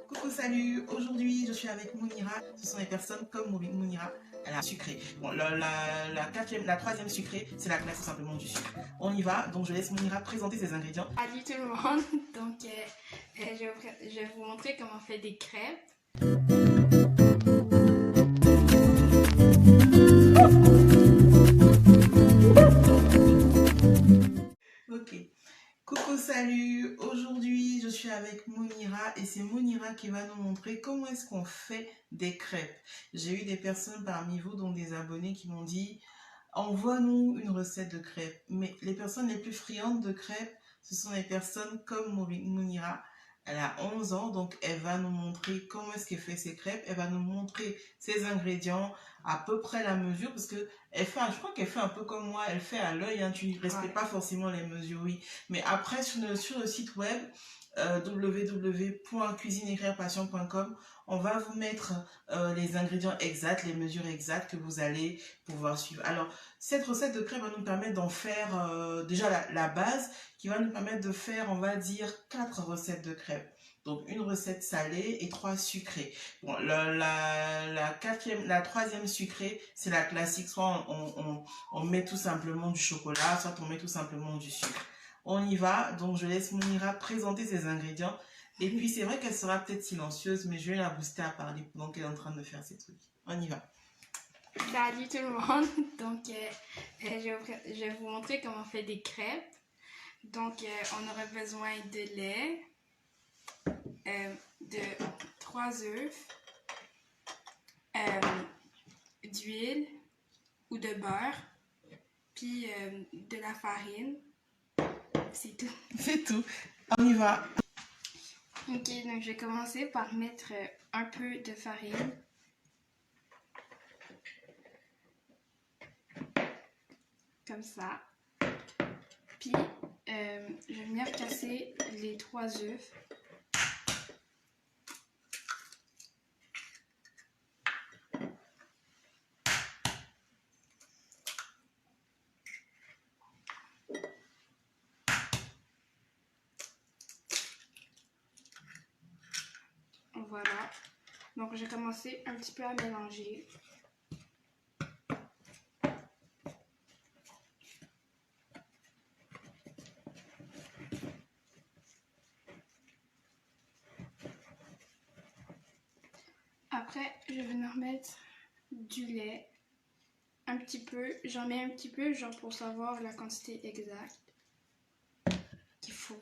Coucou, salut! Aujourd'hui, je suis avec Mounira. Ce sont des personnes comme Mounira. Elle a sucré. Bon, la troisième sucrée, c'est la classe tout simplement du sucre. On y va, donc je laisse Mounira présenter ses ingrédients. Salut tout le monde, donc je vais vous montrer comment on fait des crêpes. Ok. Coucou, salut! Aujourd'hui, je suis avec Mounira et c'est Mounira qui va nous montrer comment est-ce qu'on fait des crêpes. J'ai eu des personnes parmi vous, dont des abonnés, qui m'ont dit envoie-nous une recette de crêpes. Mais les personnes les plus friandes de crêpes, ce sont les personnes comme Mounira. Elle a 11 ans, donc elle va nous montrer comment est-ce qu'elle fait ses crêpes. Elle va nous montrer ses ingrédients, à peu près la mesure, parce que je crois qu'elle fait un peu comme moi, elle fait à l'œil, hein, tu ne respectes pas forcément les mesures, oui. Mais après, sur le site web, www.cuisineeclairpassion.com, on va vous mettre les ingrédients exacts, les mesures exactes que vous allez pouvoir suivre. Alors, cette recette de crêpes va nous permettre d'en faire déjà la base, qui va nous permettre de faire, on va dire, 4 recettes de crêpes. Donc, une recette salée et 3 sucrées. Bon, la troisième sucrée, c'est la classique. Soit on met tout simplement du chocolat, soit on met tout simplement du sucre. On y va, donc je laisse Mounira présenter ses ingrédients. Et puis c'est vrai qu'elle sera peut-être silencieuse, mais je vais la booster à parler pendant qu'elle est en train de faire ses trucs. On y va. Salut tout le monde, donc je vais vous montrer comment on fait des crêpes. Donc on aura besoin de lait, de 3 œufs, d'huile ou de beurre, puis de la farine. C'est tout. C'est tout. On y va. Ok, donc je vais commencer par mettre un peu de farine. Comme ça. Puis, je vais venir casser les 3 œufs. Voilà. Donc, j'ai commencé un petit peu à mélanger. Après, je vais venir mettre du lait. Un petit peu. J'en mets un petit peu, genre pour savoir la quantité exacte qu'il faut.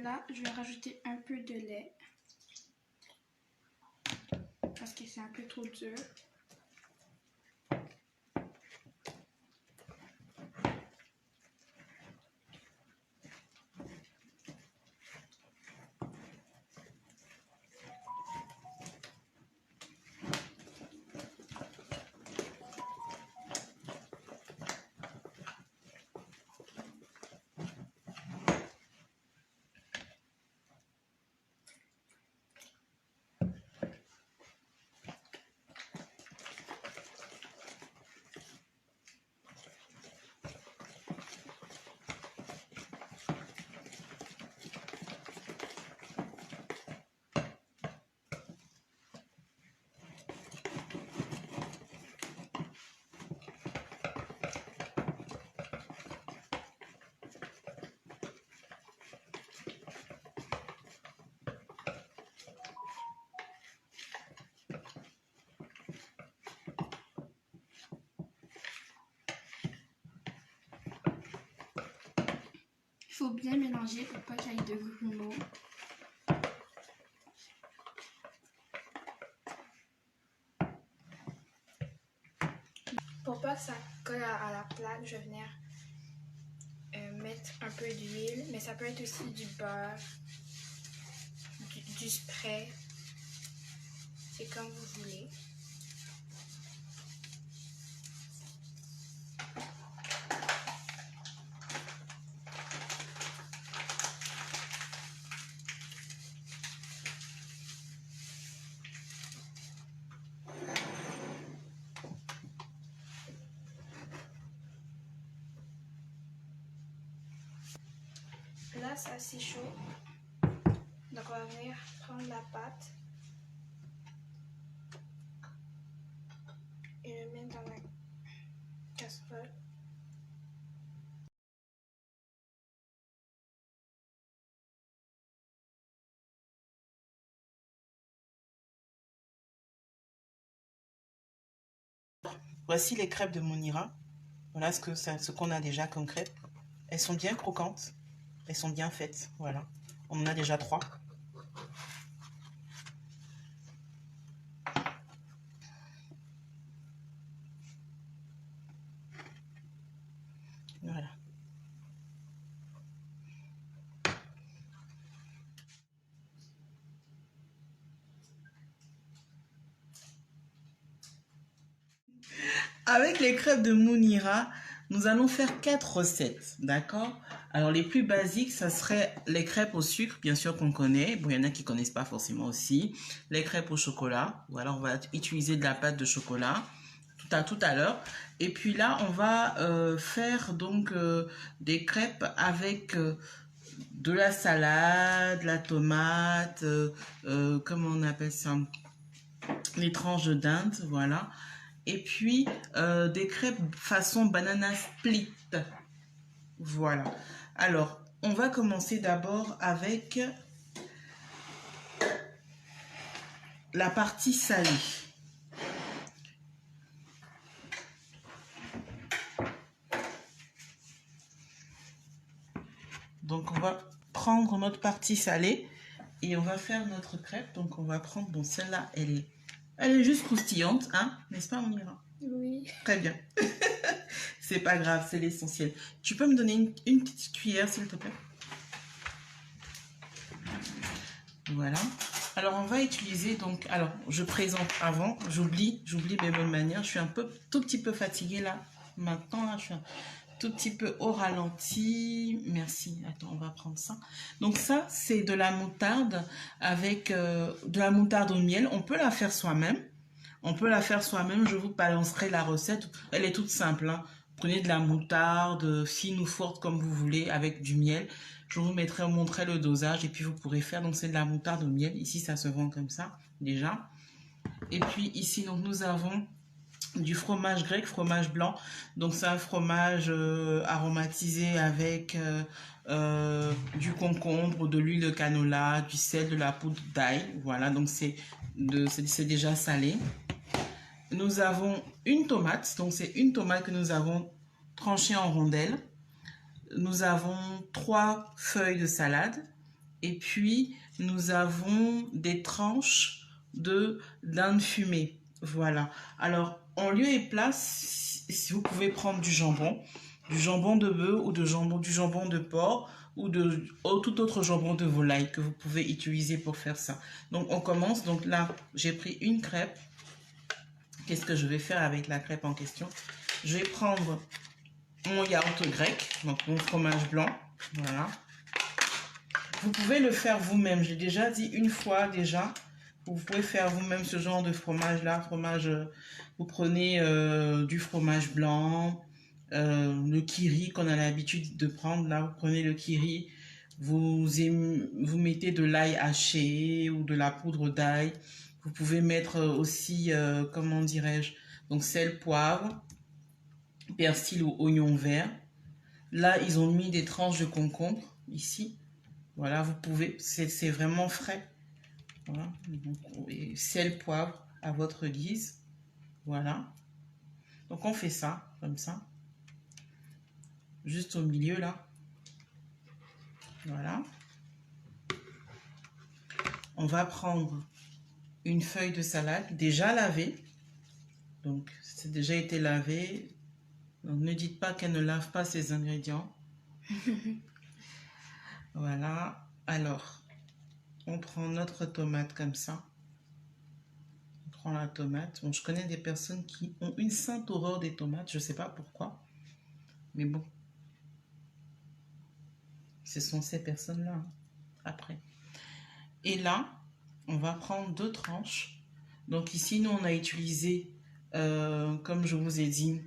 Là, je vais rajouter un peu de lait parce que c'est un peu trop dur. Il faut bien mélanger pour pas qu'il y ait de grumeaux. Pour pas que ça colle à la plaque, je vais venir mettre un peu d'huile, mais ça peut être aussi du beurre, du spray. C'est comme vous voulez. là, c'est assez chaud. Donc on va venir prendre la pâte et le mettre dans la casserole. Voici les crêpes de Monira. Voilà ce qu'on a déjà comme crêpes. Elles sont bien croquantes. Elles sont bien faites. Voilà. On en a déjà 3. Voilà. Avec les crêpes de Monira, nous allons faire 4 recettes, d'accord? Alors, les plus basiques, ça serait les crêpes au sucre, bien sûr qu'on connaît. Bon, il y en a qui ne connaissent pas forcément aussi. Les crêpes au chocolat. Voilà, on va utiliser de la pâte de chocolat tout à l'heure. Et puis là, on va faire donc des crêpes avec de la salade, la tomate, comment on appelle ça? Les tranches de dinde, voilà. Et puis des crêpes façon banana split. Voilà. Alors, on va commencer d'abord avec la partie salée. Donc, on va prendre notre partie salée et on va faire notre crêpe. Donc, on va prendre, bon, celle-là, elle est juste croustillante, hein, n'est-ce pas, on ira? Oui. Très bien. C'est pas grave, c'est l'essentiel. Tu peux me donner une petite cuillère, s'il te plaît? Voilà. Alors, on va utiliser donc... Alors, je présente avant. J'oublie mes bonnes manières. Je suis tout petit peu fatiguée là. Maintenant, là, je suis un tout petit peu au ralenti. Merci. Attends, on va prendre ça. Donc ça, c'est de la moutarde avec de la moutarde au miel. On peut la faire soi-même. Je vous balancerai la recette. Elle est toute simple, hein. Prenez de la moutarde, fine ou forte comme vous voulez, avec du miel. Je vous montrerai le dosage et puis vous pourrez faire. Donc c'est de la moutarde au miel. Ici, ça se vend comme ça, déjà. Et puis ici, donc nous avons du fromage grec, fromage blanc. Donc c'est un fromage aromatisé avec du concombre, de l'huile de canola, du sel, de la poudre d'ail. Voilà, donc c'est déjà salé. Nous avons une tomate, donc c'est une tomate que nous avons tranchée en rondelles. Nous avons 3 feuilles de salade et puis nous avons des tranches de dinde fumée. Voilà. Alors, en lieu et place, si vous pouvez prendre du jambon de bœuf ou du jambon de porc ou tout autre jambon de volaille que vous pouvez utiliser pour faire ça. Donc, on commence. Donc là, j'ai pris une crêpe. Qu'est-ce que je vais faire avec la crêpe en question? Je vais prendre mon yaourt grec, donc mon fromage blanc. Voilà. Vous pouvez le faire vous-même. J'ai déjà dit une fois déjà. Vous pouvez faire vous-même ce genre de fromage-là. Vous prenez du fromage blanc, le kiri qu'on a l'habitude de prendre. Là, vous prenez le kiri, vous mettez de l'ail haché ou de la poudre d'ail. Vous pouvez mettre aussi, comment dirais-je, donc sel, poivre, persil ou oignon vert. Là, ils ont mis des tranches de concombre ici. Voilà, vous pouvez, c'est vraiment frais. Voilà, donc, sel, poivre à votre guise. Voilà. Donc on fait ça, comme ça. Juste au milieu là. Voilà. On va prendre une feuille de salade déjà lavée. Donc c'est déjà été lavé. Donc ne dites pas qu'elle ne lave pas ses ingrédients. Voilà. Alors, on prend notre tomate comme ça. On prend la tomate. Bon, je connais des personnes qui ont une sainte horreur des tomates. Je ne sais pas pourquoi. Mais bon. Ce sont ces personnes-là. Hein, après. Et là, on va prendre 2 tranches. Donc ici, nous, on a utilisé, comme je vous ai dit,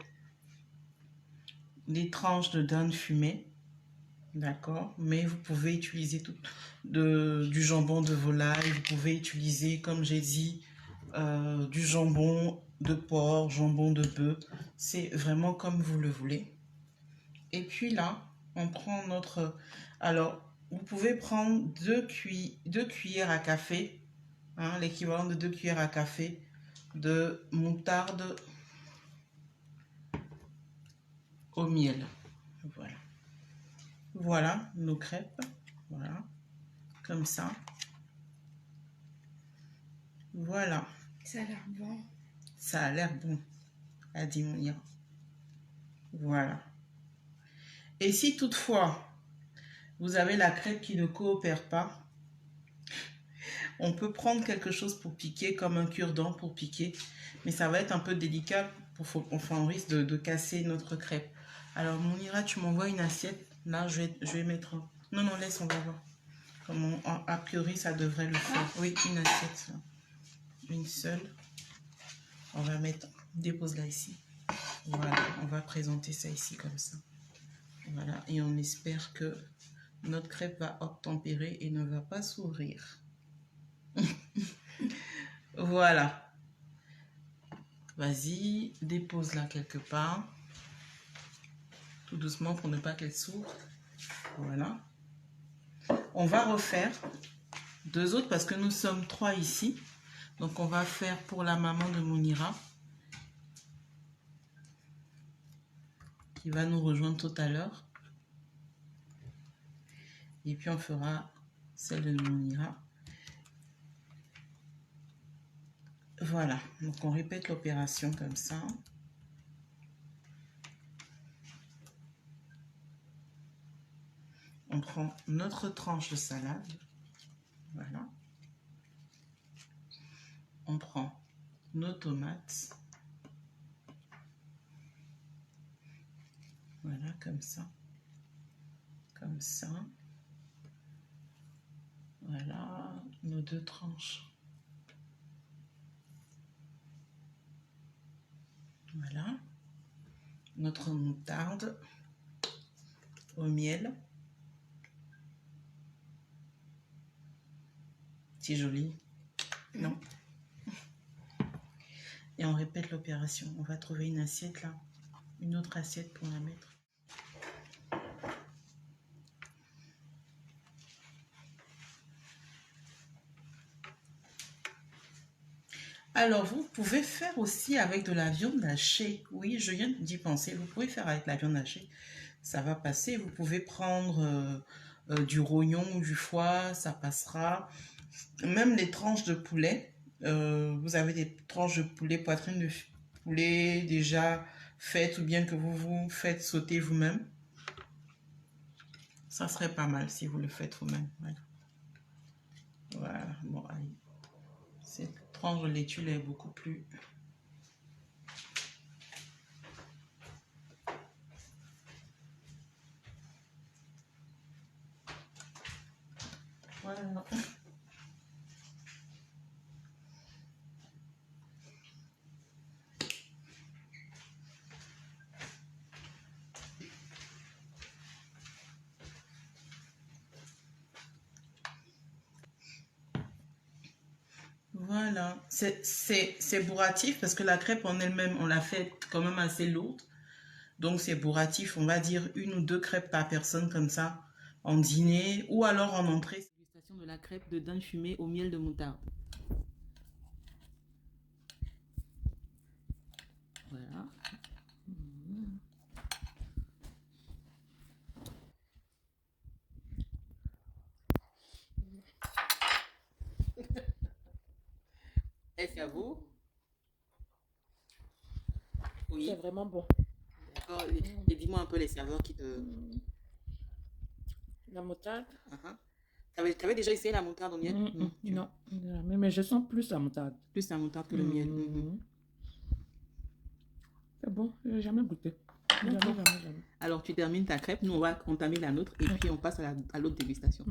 les tranches de dinde fumée. D'accord, mais vous pouvez utiliser du jambon de volaille, vous pouvez utiliser, comme j'ai dit, du jambon de porc, jambon de bœuf. C'est vraiment comme vous le voulez. Et puis là, on prend notre... Alors, vous pouvez prendre deux cuillères à café, hein, l'équivalent de 2 cuillères à café de moutarde au miel. Voilà. Voilà nos crêpes. Voilà. Comme ça. Voilà. Ça a l'air bon. Ça a l'air bon, a dit Monia. Voilà. Et si toutefois, vous avez la crêpe qui ne coopère pas, on peut prendre quelque chose pour piquer, comme un cure-dent pour piquer. Mais ça va être un peu délicat, enfin on risque de casser notre crêpe. Alors Mounira, tu m'envoies une assiette. Là, je vais mettre... Non, non, laisse, on va voir. Comme a priori, ça devrait le faire. Oui, une assiette. Là. Une seule. On va mettre... Dépose là ici. Voilà, on va présenter ça ici comme ça. Voilà, et on espère que notre crêpe va obtempérer et ne va pas s'ouvrir. Voilà. Vas-y, dépose-la quelque part. Tout doucement pour ne pas qu'elle s'ouvre. Voilà. On va refaire 2 autres parce que nous sommes 3 ici. Donc on va faire pour la maman de Mounira, qui va nous rejoindre tout à l'heure. Et puis on fera celle de Mounira. Voilà, donc on répète l'opération comme ça. On prend notre tranche de salade. Voilà. On prend nos tomates. Voilà, comme ça. Comme ça. Voilà, nos 2 tranches. Voilà. Notre moutarde au miel. C'est joli. Non. Et on répète l'opération. On va trouver une assiette là. Une autre assiette pour la mettre. Alors, vous pouvez faire aussi avec de la viande hachée. Oui, je viens d'y penser. Vous pouvez faire avec la viande hachée. Ça va passer. Vous pouvez prendre du rognon ou du foie. Ça passera. Même les tranches de poulet. Vous avez des tranches de poulet, poitrine de poulet déjà faites ou bien que vous faites sauter vous-même. Ça serait pas mal si vous le faites vous-même. Voilà. Voilà. Bon, allez. Cette tranche de laitue est beaucoup plus... Voilà. Voilà, c'est bourratif parce que la crêpe en elle-même, on l'a fait quand même assez lourde. Donc c'est bourratif, on va dire 1 ou 2 crêpes par personne comme ça, en dîner ou alors en entrée. Dégustation de la crêpe de dinde fumée au miel de moutarde. Voilà. Est-ce à vous? Oui. C'est vraiment bon. D'accord. Et dis-moi un peu les serveurs qui te... La moutarde? T'avais déjà essayé la moutarde au miel? Non, mais je sens plus la moutarde. Plus la moutarde que le miel. C'est bon, je n'ai jamais goûté. Jamais. Alors tu termines ta crêpe, nous on va entamer la nôtre et puis on passe à l'autre dégustation.